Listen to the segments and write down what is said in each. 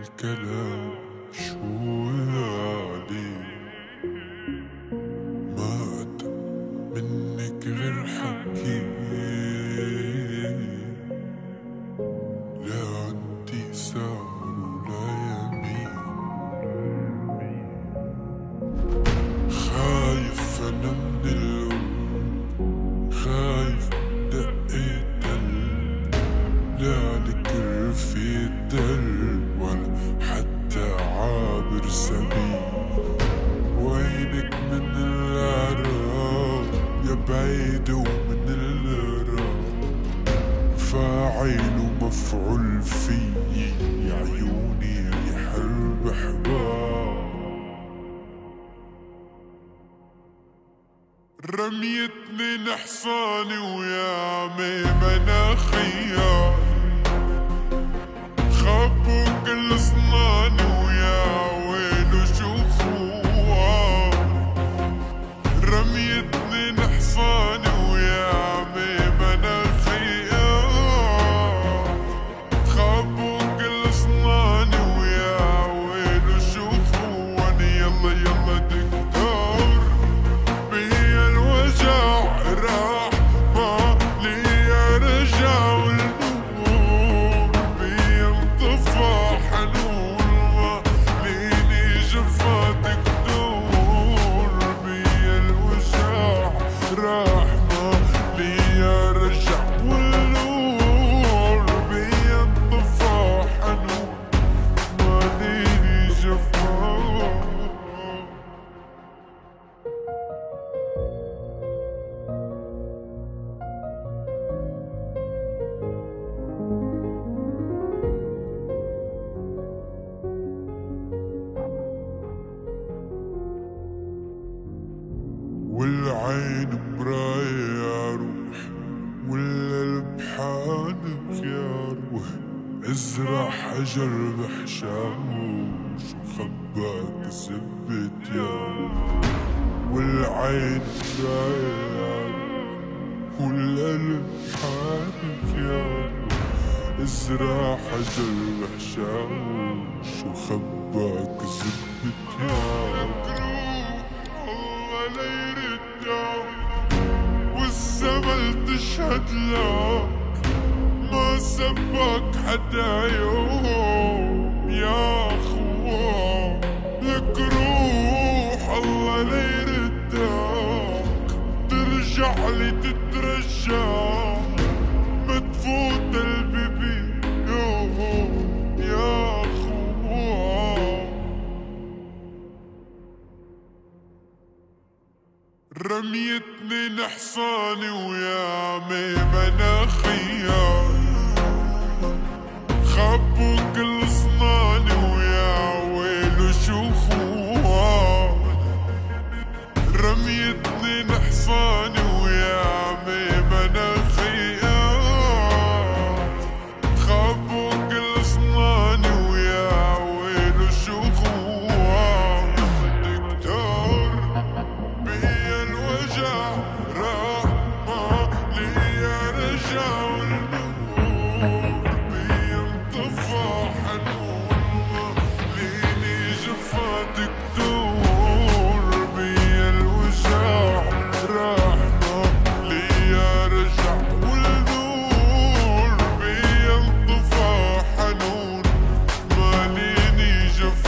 الكلام شوي عليه، ما أتى منك غير حكي، لا عندي سعر ولا يمين. خايف أنا من القلب، خايف دقيت قلب، لا لك في الدرب ولا حتى عابر سبيل. وينك من العراق يا بعيد ومن الغراب، فاعل ومفعول فيي يا عيوني ريح البحباب. رميتني نحصاني ويا عمي مناخيا، خبوا كل صناني ويا ويلو شوفوها. رميتني نحصاني ويا عمي مناخيا، خبوا كل صناني ويا ويلو شوفوها. يلا يلا دكتور بيا الوجع راح ما لي رجع، والنور بيا انطفى حنون ما ليني جفاتك دور. بيا الوجع راح ما لي رجع، والنور بيا انطفى حنون ما ليني جفاتك. والعين مراية يا روح، والقلب حانك يا روح. ازرع حجر بحشاوش وخباك زبت يا روح. والعين مراية يا روح، والقلب حانك يا روح. ازرع حجر بحشاوش وخباك زبت يا روح. والزمن تشهد لك ما سبك حدا يوم يا اخوان. لك روح الله لا يردك، ترجع لي تترجى ما تفوت البيبي يا اخوان. رميتني نحصاني ويا عمي مناخيا، خبوا كل صناني ويا ويلو شوفوها. رميتني نحصاني ويا عمي مناخيا، خبوا كل صناني ويا ويلو شوفوها. دكتور بيا الوجع راح ما لي رجع، والنور بيا انطفى حنون ما ليني جفاتك دور. بيا الوجع راح ما لي رجع، والنور بيا انطفى حنون ما ليني جفاتك.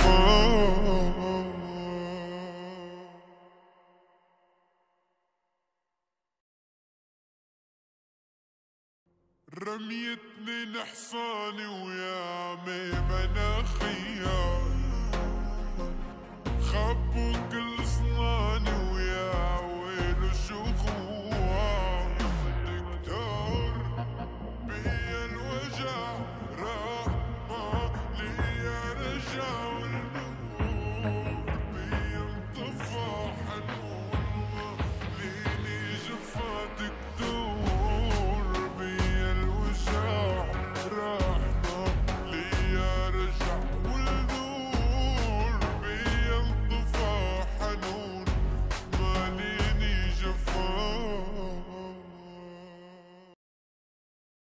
رميتني نحصاني ويا عمي مناخيا، خبوا كل